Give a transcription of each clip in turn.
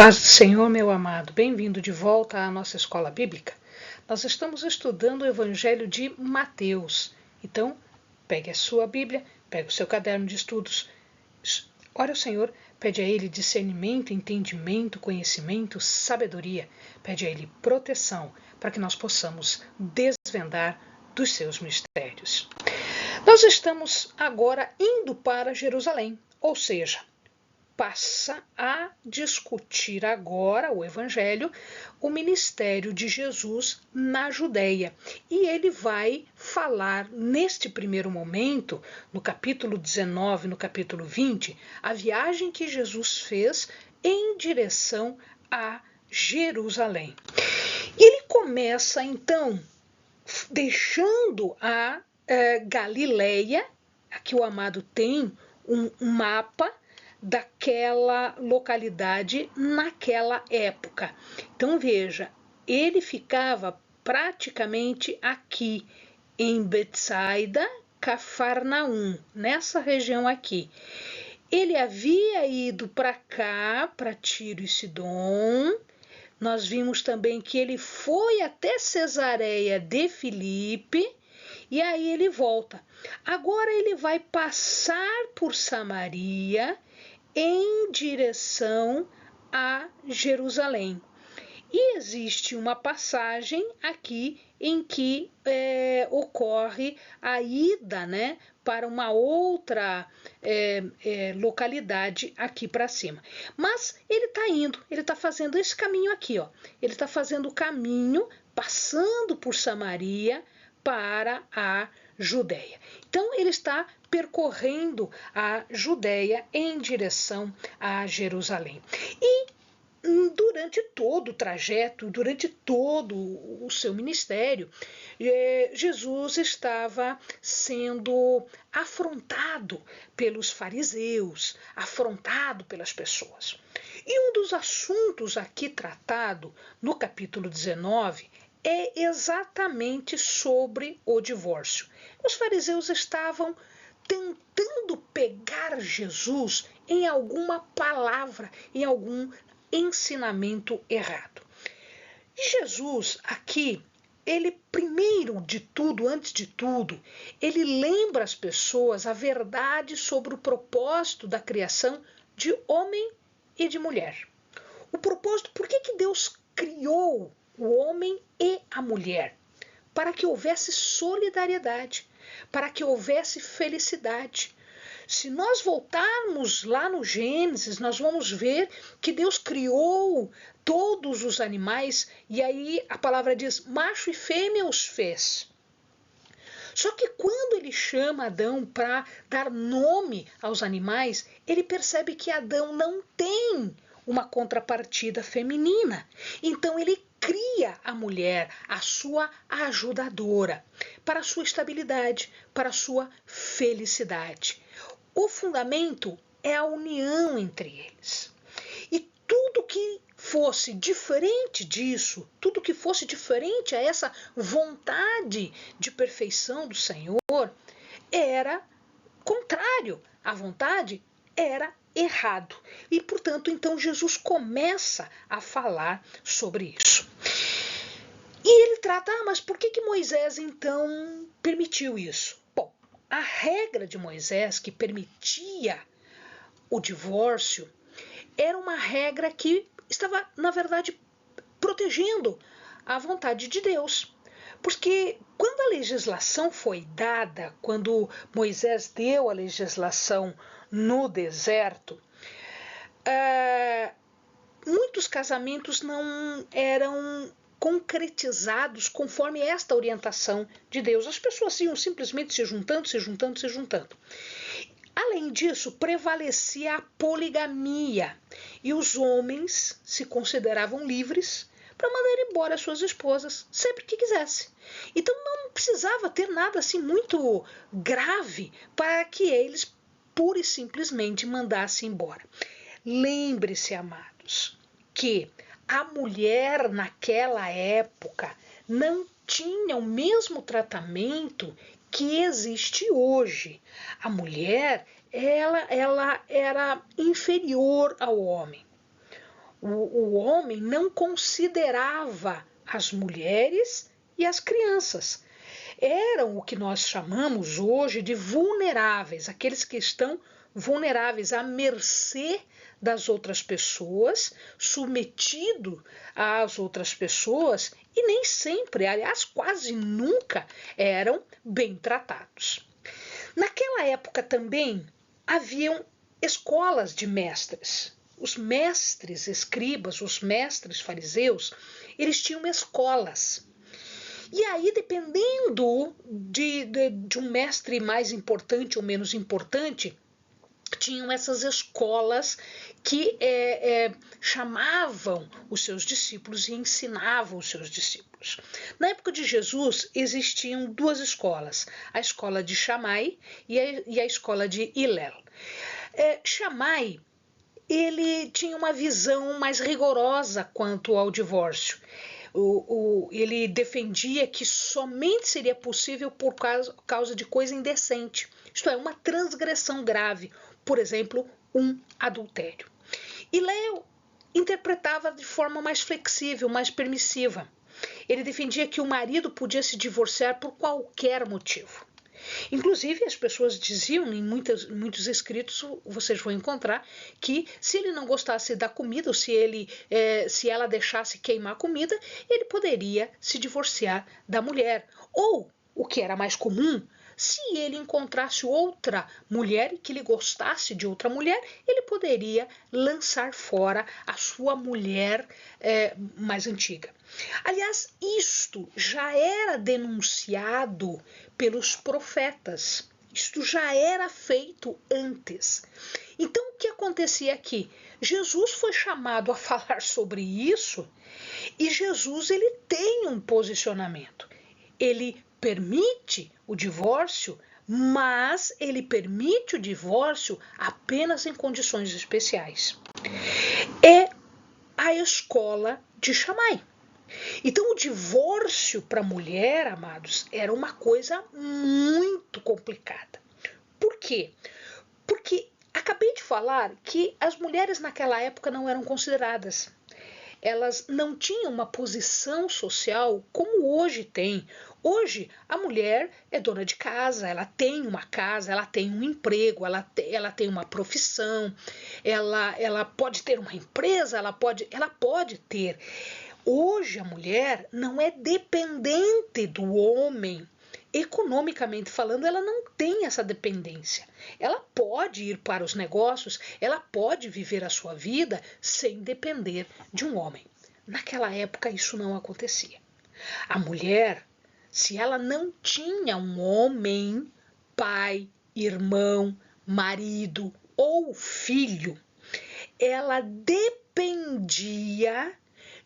Paz do Senhor, meu amado, bem-vindo de volta à nossa escola bíblica. Nós estamos estudando o Evangelho de Mateus. Então, pegue a sua Bíblia, pegue o seu caderno de estudos, ore ao Senhor, pede a Ele discernimento, entendimento, conhecimento, sabedoria, pede a Ele proteção, para que nós possamos desvendar dos seus mistérios. Nós estamos agora indo para Jerusalém, ou seja, passa a discutir agora o Evangelho, o ministério de Jesus na Judeia. E ele vai falar neste primeiro momento, no capítulo 19, no capítulo 20, a viagem que Jesus fez em direção a Jerusalém. E ele começa então deixando a Galileia. Aqui o amado tem um mapa daquela localidade naquela época. Então veja, ele ficava praticamente aqui em Betsaida, Cafarnaum, nessa região aqui. Ele havia ido para cá, para Tiro e Sidom. Nós vimos também que ele foi até Cesareia de Filipe e aí ele volta. Agora ele vai passar por Samaria em direção a Jerusalém. E existe uma passagem aqui em que ocorre a ida, para uma outra localidade aqui para cima. Mas ele está indo, ele está fazendo esse caminho aqui, ó. Ele está fazendo o caminho, passando por Samaria para a Judéia. Então ele está percorrendo a Judéia em direção a Jerusalém. E durante todo o trajeto, durante todo o seu ministério, Jesus estava sendo afrontado pelos fariseus, afrontado pelas pessoas. E um dos assuntos aqui tratado no capítulo 19 é exatamente sobre o divórcio. Os fariseus estavam tentando pegar Jesus em alguma palavra, em algum ensinamento errado. Jesus aqui, ele primeiro de tudo, antes de tudo, ele lembra as pessoas a verdade sobre o propósito da criação de homem e de mulher. O propósito, por que Deus criou o homem e a mulher? Para que houvesse solidariedade, para que houvesse felicidade. Se nós voltarmos lá no Gênesis, nós vamos ver que Deus criou todos os animais e aí a palavra diz, macho e fêmea os fez. Só que quando ele chama Adão para dar nome aos animais, ele percebe que Adão não tem uma contrapartida feminina. Então ele cria a mulher, a sua ajudadora, para a sua estabilidade, para a sua felicidade. O fundamento é a união entre eles. E tudo que fosse diferente disso, tudo que fosse diferente a essa vontade de perfeição do Senhor, era contrário. A vontade era errado. E, portanto, então Jesus começa a falar sobre isso. E ele trata, mas por que Moisés então permitiu isso? Bom, a regra de Moisés que permitia o divórcio era uma regra que estava, na verdade, protegendo a vontade de Deus. Porque quando a legislação foi dada, quando Moisés deu a legislação no deserto, muitos casamentos não eram concretizados conforme esta orientação de Deus. As pessoas iam simplesmente se juntando. Além disso, prevalecia a poligamia e os homens se consideravam livres para mandar embora suas esposas sempre que quisesse. Então não precisava ter nada assim muito grave para que eles pura e simplesmente mandassem embora. Lembre-se, amados, que a mulher naquela época não tinha o mesmo tratamento que existe hoje. A mulher, ela era inferior ao homem. O homem não considerava as mulheres e as crianças. Eram o que nós chamamos hoje de vulneráveis, aqueles que estão vulneráveis à mercê das outras pessoas, submetido às outras pessoas e nem sempre, aliás, quase nunca eram bem tratados. Naquela época também haviam escolas de mestres. Os mestres escribas, os mestres fariseus, eles tinham escolas. E aí, dependendo de um mestre mais importante ou menos importante, tinham essas escolas que chamavam os seus discípulos e ensinavam os seus discípulos. Na época de Jesus, existiam duas escolas, a escola de Shammai e a escola de Hillel. Shammai, ele tinha uma visão mais rigorosa quanto ao divórcio. Ele defendia que somente seria possível por causa de coisa indecente, isto é, uma transgressão grave, por exemplo, um adultério. Hillel interpretava de forma mais flexível, mais permissiva. Ele defendia que o marido podia se divorciar por qualquer motivo. Inclusive, as pessoas diziam, em muitos escritos, vocês vão encontrar, que se ele não gostasse da comida, ou se ela deixasse queimar a comida, ele poderia se divorciar da mulher. Ou, o que era mais comum, se ele encontrasse outra mulher que ele gostasse de outra mulher, ele poderia lançar fora a sua mulher mais antiga. Aliás, isto já era denunciado pelos profetas. Isto já era feito antes. Então, o que acontecia aqui? Jesus foi chamado a falar sobre isso e Jesus ele tem um posicionamento. Ele permite o divórcio, mas ele permite o divórcio apenas em condições especiais. É a escola de Shammai. Então, o divórcio para a mulher, amados, era uma coisa muito complicada. Por quê? Porque acabei de falar que as mulheres naquela época não eram consideradas. Elas não tinham uma posição social como hoje tem. Hoje, a mulher é dona de casa, ela tem uma casa, ela tem um emprego, ela tem uma profissão, ela pode ter uma empresa, ela pode ter. Hoje, a mulher não é dependente do homem. Economicamente falando, ela não tem essa dependência. Ela pode ir para os negócios, ela pode viver a sua vida sem depender de um homem. Naquela época, isso não acontecia. A mulher, se ela não tinha um homem, pai, irmão, marido ou filho, ela dependia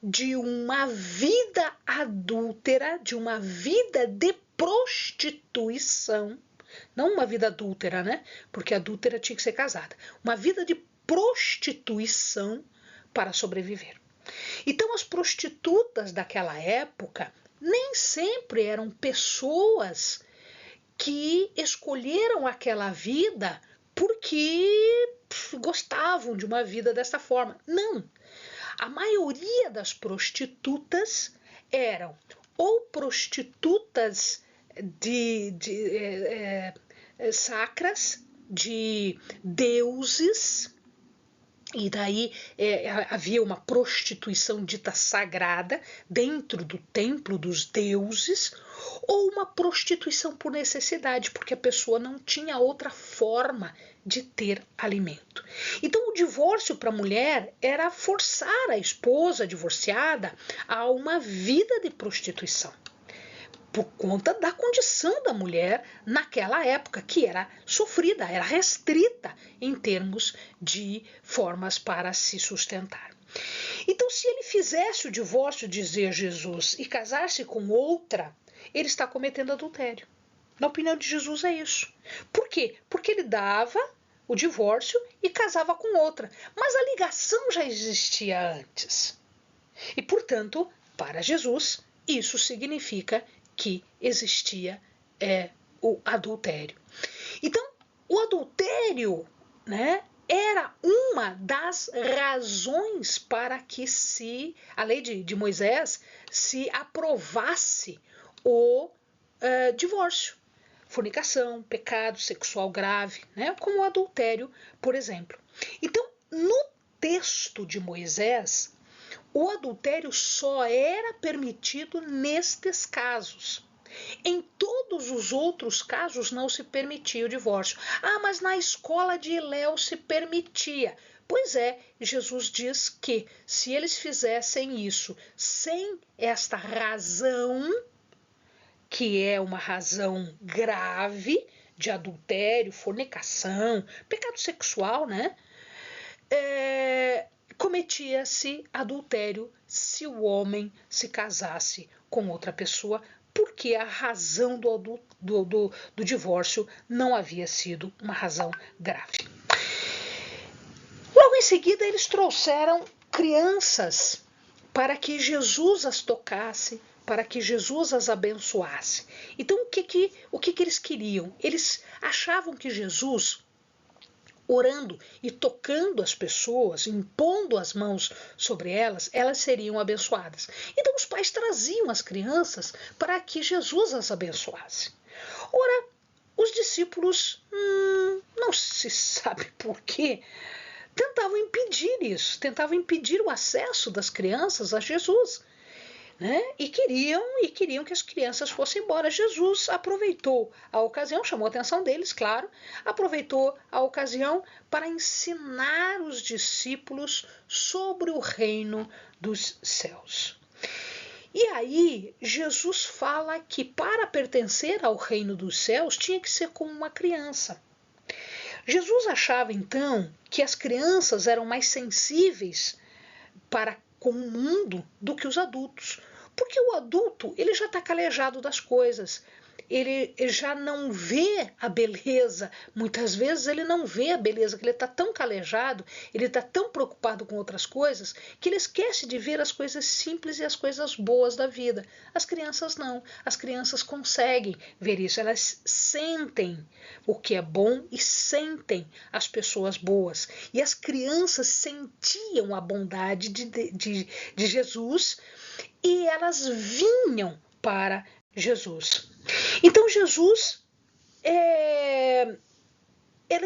de uma vida adúltera, de uma vida de prostituição, não uma vida adúltera, né? Porque adúltera tinha que ser casada. Uma vida de prostituição para sobreviver. Então, as prostitutas daquela época nem sempre eram pessoas que escolheram aquela vida porque gostavam de uma vida dessa forma. Não. A maioria das prostitutas eram ou prostitutas sacras, de deuses, e daí havia uma prostituição dita sagrada dentro do templo dos deuses, ou uma prostituição por necessidade, porque a pessoa não tinha outra forma de ter alimento. Então, o divórcio para a mulher era forçar a esposa divorciada a uma vida de prostituição, por conta da condição da mulher naquela época, que era sofrida, era restrita em termos de formas para se sustentar. Então, se ele fizesse o divórcio, dizia Jesus, e casasse com outra, ele está cometendo adultério. Na opinião de Jesus é isso. Por quê? Porque ele dava o divórcio e casava com outra. Mas a ligação já existia antes. E, portanto, para Jesus, isso significa que existia o adultério. Então, o adultério, né, era uma das razões para que a lei de Moisés se aprovasse o divórcio, fornicação, pecado sexual grave, né, como o adultério, por exemplo. Então, no texto de Moisés, o adultério só era permitido nestes casos. Em todos os outros casos não se permitia o divórcio. Ah, mas na escola de Hilel se permitia. Pois é, Jesus diz que se eles fizessem isso sem esta razão, que é uma razão grave de adultério, fornicação, pecado sexual, né? Cometia-se adultério se o homem se casasse com outra pessoa, porque a razão do divórcio não havia sido uma razão grave. Logo em seguida, eles trouxeram crianças para que Jesus as tocasse, para que Jesus as abençoasse. Então, o que eles queriam? Eles achavam que Jesus, orando e tocando as pessoas, impondo as mãos sobre elas, elas seriam abençoadas. Então os pais traziam as crianças para que Jesus as abençoasse. Ora, os discípulos, não se sabe por quê, tentavam impedir isso, tentavam impedir o acesso das crianças a Jesus. Né? E queriam que as crianças fossem embora. Jesus aproveitou a ocasião, chamou a atenção deles, claro, aproveitou a ocasião para ensinar os discípulos sobre o reino dos céus. E aí, Jesus fala que para pertencer ao reino dos céus tinha que ser como uma criança. Jesus achava então que as crianças eram mais sensíveis para com o mundo do que os adultos. Porque o adulto, ele já está calejado das coisas. Ele já não vê a beleza. Muitas vezes ele não vê a beleza, que ele está tão calejado, ele está tão preocupado com outras coisas, que ele esquece de ver as coisas simples e as coisas boas da vida. As crianças não. As crianças conseguem ver isso. Elas sentem o que é bom e sentem as pessoas boas. E as crianças sentiam a bondade de Jesus e elas vinham para Jesus. Então Jesus ela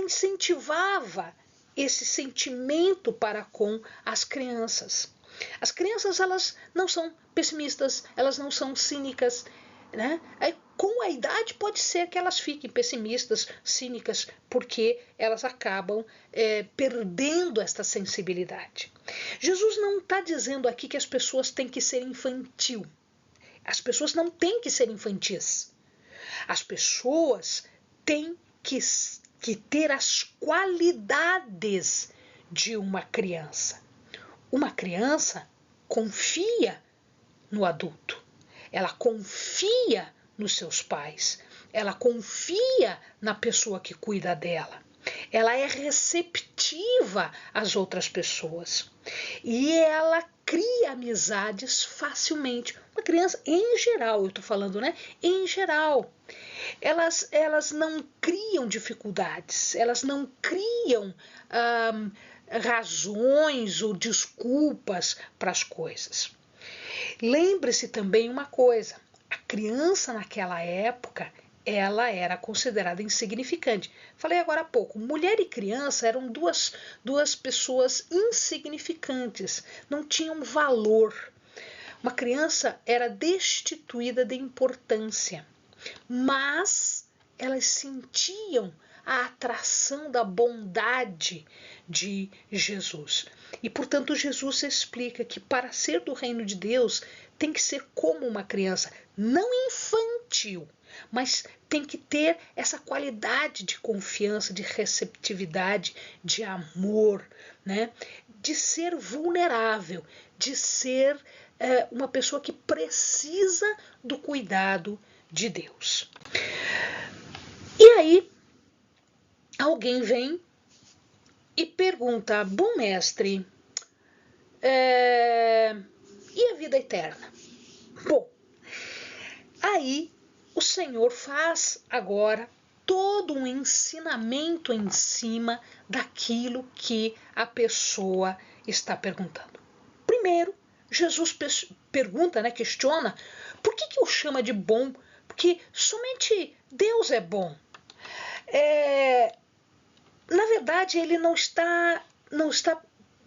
incentivava esse sentimento para com as crianças. As crianças, elas não são pessimistas, elas não são cínicas, né? Aí, com a idade pode ser que elas fiquem pessimistas, cínicas, porque elas acabam perdendo esta sensibilidade. Jesus não está dizendo aqui que as pessoas têm que ser infantil. As pessoas não têm que ser infantis. As pessoas têm que ter as qualidades de uma criança. Uma criança confia no adulto. Ela confia nos seus pais. Ela confia na pessoa que cuida dela. Ela é receptiva às outras pessoas. E ela cria amizades facilmente. Uma criança, em geral, eu estou falando, né? Em geral, elas não criam dificuldades, elas não criam razões ou desculpas para as coisas. Lembre-se também uma coisa, a criança naquela época, ela era considerada insignificante. Falei agora há pouco, mulher e criança eram duas pessoas insignificantes, não tinham valor. Uma criança era destituída de importância, mas elas sentiam a atração da bondade de Jesus. E, portanto, Jesus explica que para ser do reino de Deus tem que ser como uma criança, não infantil, mas tem que ter essa qualidade de confiança, de receptividade, de amor, né? De ser vulnerável, de ser uma pessoa que precisa do cuidado de Deus. E aí, alguém vem e pergunta, bom mestre, e a vida eterna? Bom, aí o Senhor faz agora todo um ensinamento em cima daquilo que a pessoa está perguntando. Primeiro, Jesus pergunta, né, questiona, por que o chama de bom? Porque somente Deus é bom. Na verdade, ele não está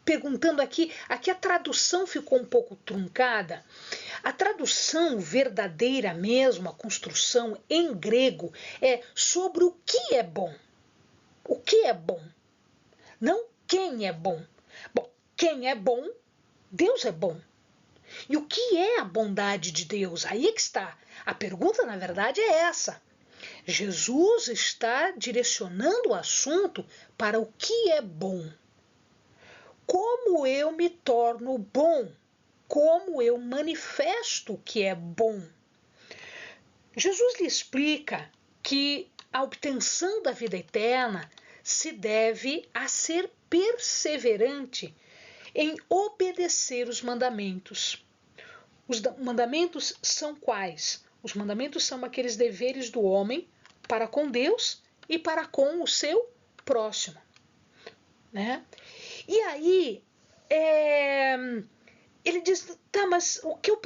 perguntando aqui a tradução ficou um pouco truncada. A tradução verdadeira mesmo, a construção em grego, é sobre o que é bom. O que é bom? Não quem é bom. Bom, quem é bom, Deus é bom. E o que é a bondade de Deus? Aí é que está. A pergunta, na verdade, é essa. Jesus está direcionando o assunto para o que é bom. Como eu me torno bom? Como eu manifesto que é bom? Jesus lhe explica que a obtenção da vida eterna se deve a ser perseverante em obedecer os mandamentos. Os mandamentos são quais? Os mandamentos são aqueles deveres do homem para com Deus e para com o seu próximo, né? E aí, ele diz, tá, mas o que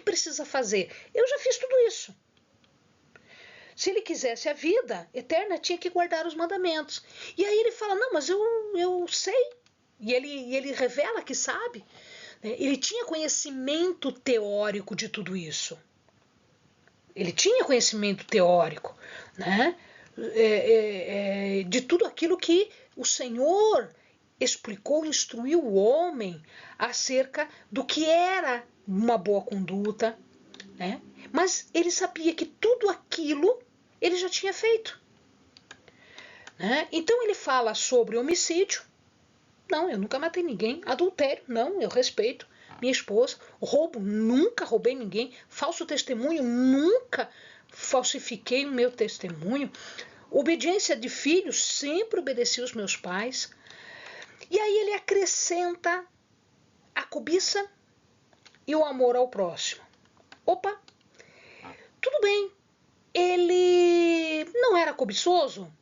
precisa fazer? Eu já fiz tudo isso. Se ele quisesse a vida eterna, tinha que guardar os mandamentos. E aí ele fala, não, mas eu sei. E ele revela que sabe. Ele tinha conhecimento teórico de tudo isso. Ele tinha conhecimento teórico, né? De tudo aquilo que o Senhor explicou, instruiu o homem acerca do que era uma boa conduta, né? Mas ele sabia que tudo aquilo ele já tinha feito, né? Então ele fala sobre homicídio. Não, eu nunca matei ninguém. Adultério, não, eu respeito minha esposa. Roubo, nunca roubei ninguém. Falso testemunho, nunca falsifiquei o meu testemunho. Obediência de filhos, sempre obedeci os meus pais. E aí ele acrescenta a cobiça e o amor ao próximo. Opa, tudo bem. Ele não era cobiçoso?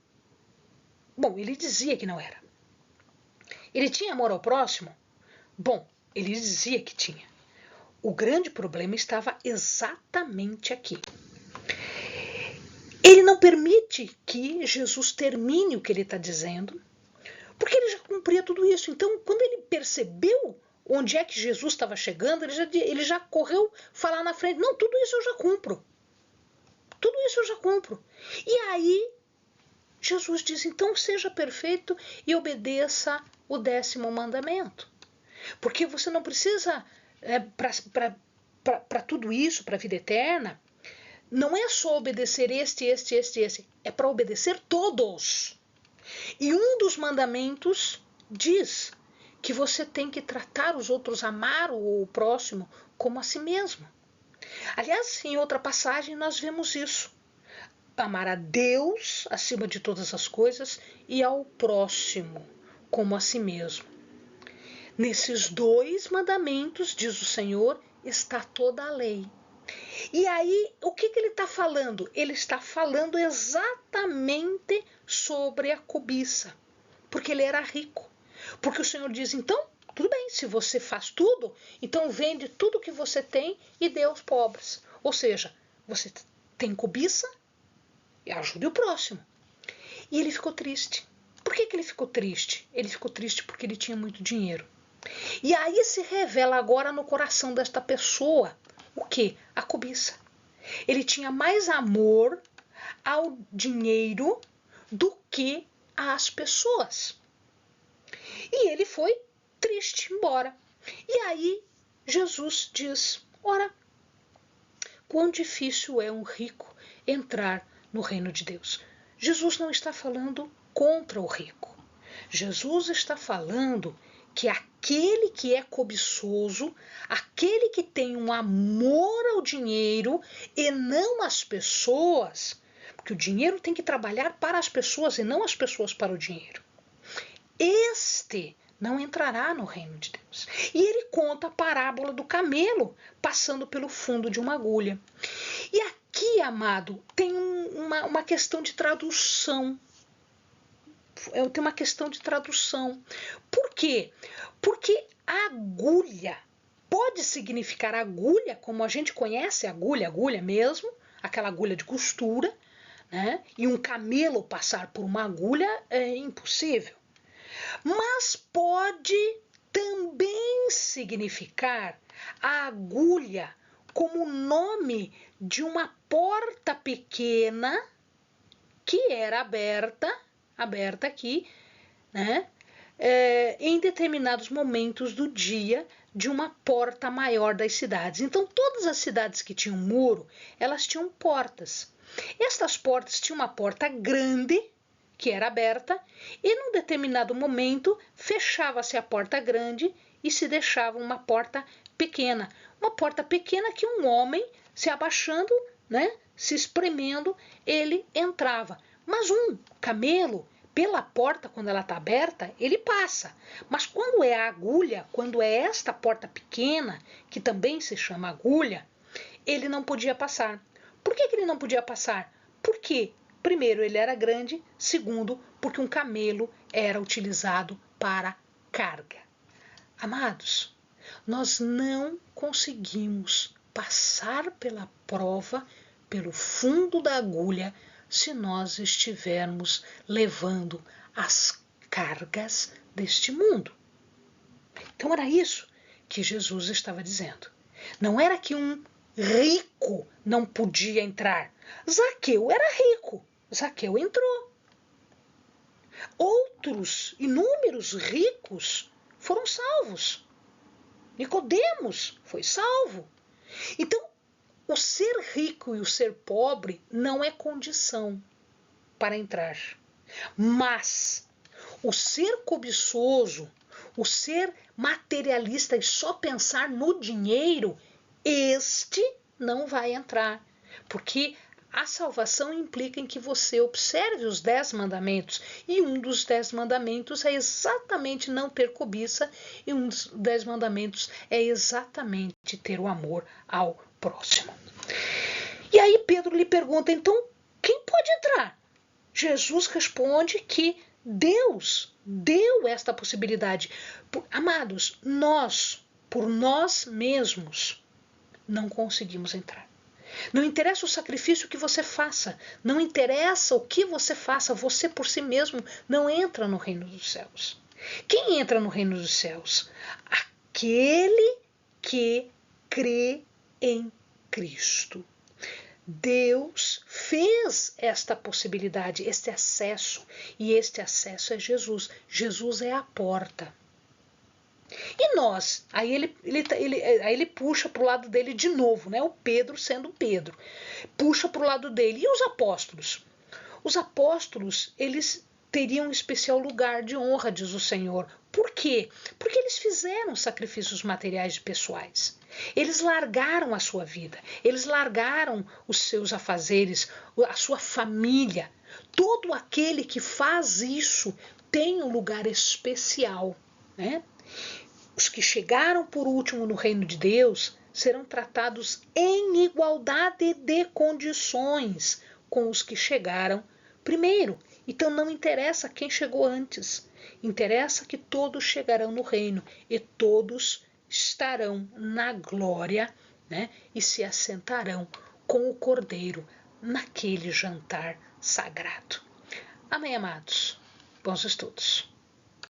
Bom, ele dizia que não era. Ele tinha amor ao próximo? Bom, ele dizia que tinha. O grande problema estava exatamente aqui. Ele não permite que Jesus termine o que ele está dizendo, porque ele já cumpria tudo isso. Então, quando ele percebeu onde é que Jesus estava chegando, ele já correu falar na frente, não, tudo isso eu já cumpro. Tudo isso eu já cumpro. E aí, Jesus diz, então seja perfeito e obedeça o 10º mandamento. Porque você não precisa, para tudo isso, para a vida eterna, não é só obedecer este. É para obedecer todos. E um dos mandamentos diz que você tem que tratar os outros, amar o próximo como a si mesmo. Aliás, em outra passagem nós vemos isso. Amar a Deus acima de todas as coisas e ao próximo como a si mesmo. Nesses 2 mandamentos, diz o Senhor, está toda a lei. E aí, o que ele está falando? Ele está falando exatamente sobre a cobiça, porque ele era rico. Porque o Senhor diz, então, tudo bem, se você faz tudo, então vende tudo que você tem e dê aos pobres. Ou seja, você tem cobiça e ajude o próximo. E ele ficou triste. Por que ele ficou triste? Ele ficou triste porque ele tinha muito dinheiro. E aí se revela agora no coração desta pessoa o quê? A cobiça. Ele tinha mais amor ao dinheiro do que às pessoas. E ele foi triste embora. E aí Jesus diz, ora, quão difícil é um rico entrar no reino de Deus. Jesus não está falando contra o rico. Jesus está falando que aquele que é cobiçoso, aquele que tem um amor ao dinheiro e não às pessoas, porque o dinheiro tem que trabalhar para as pessoas e não as pessoas para o dinheiro, este não entrará no reino de Deus. E ele conta a parábola do camelo passando pelo fundo de uma agulha. E Aqui, amado, tem uma questão de tradução. Tem uma questão de tradução. Por quê? Porque agulha pode significar agulha, como a gente conhece agulha mesmo, aquela agulha de costura, né? E um camelo passar por uma agulha é impossível. Mas pode também significar a agulha como nome de uma porta pequena que era aberta aqui, né? Em determinados momentos do dia de uma porta maior das cidades. Então, todas as cidades que tinham muro, elas tinham portas. Estas portas tinham uma porta grande, que era aberta, e num determinado momento fechava-se a porta grande e se deixava uma porta pequena. Uma porta pequena que um homem, se abaixando, né, se espremendo, ele entrava. Mas um camelo, pela porta, quando ela está aberta, ele passa. Mas quando é a agulha, quando é esta porta pequena, que também se chama agulha, ele não podia passar. Por que ele não podia passar? Porque, primeiro, ele era grande, segundo, porque um camelo era utilizado para carga. Amados, nós não conseguimos passar pela prova, pelo fundo da agulha, se nós estivermos levando as cargas deste mundo. Então era isso que Jesus estava dizendo. Não era que um rico não podia entrar. Zaqueu era rico. Zaqueu entrou. Outros, inúmeros ricos, foram salvos. Nicodemos foi salvo. Então, o ser rico e o ser pobre não é condição para entrar. Mas o ser cobiçoso, o ser materialista e só pensar no dinheiro, este não vai entrar. Porque a salvação implica em que você observe os 10 mandamentos. E um dos 10 mandamentos é exatamente não ter cobiça. E um dos 10 mandamentos é exatamente ter o amor ao próximo. E aí Pedro lhe pergunta, então, quem pode entrar? Jesus responde que Deus deu esta possibilidade. Amados, nós, por nós mesmos, não conseguimos entrar. Não interessa o sacrifício que você faça, não interessa o que você faça, você por si mesmo não entra no reino dos céus. Quem entra no reino dos céus? Aquele que crê em Cristo. Deus fez esta possibilidade, este acesso, e este acesso é Jesus. Jesus é a porta. E nós? Aí ele puxa para o lado dele de novo, né? O Pedro sendo Pedro. Puxa para o lado dele. E os apóstolos? Os apóstolos, eles teriam um especial lugar de honra, diz o Senhor. Por quê? Porque eles fizeram sacrifícios materiais e pessoais. Eles largaram a sua vida, eles largaram os seus afazeres, a sua família. Todo aquele que faz isso tem um lugar especial, né? Os que chegaram por último no reino de Deus serão tratados em igualdade de condições com os que chegaram primeiro. Então não interessa quem chegou antes, interessa que todos chegarão no reino e todos estarão na glória, né? E se assentarão com o Cordeiro naquele jantar sagrado. Amém, amados? Bons estudos.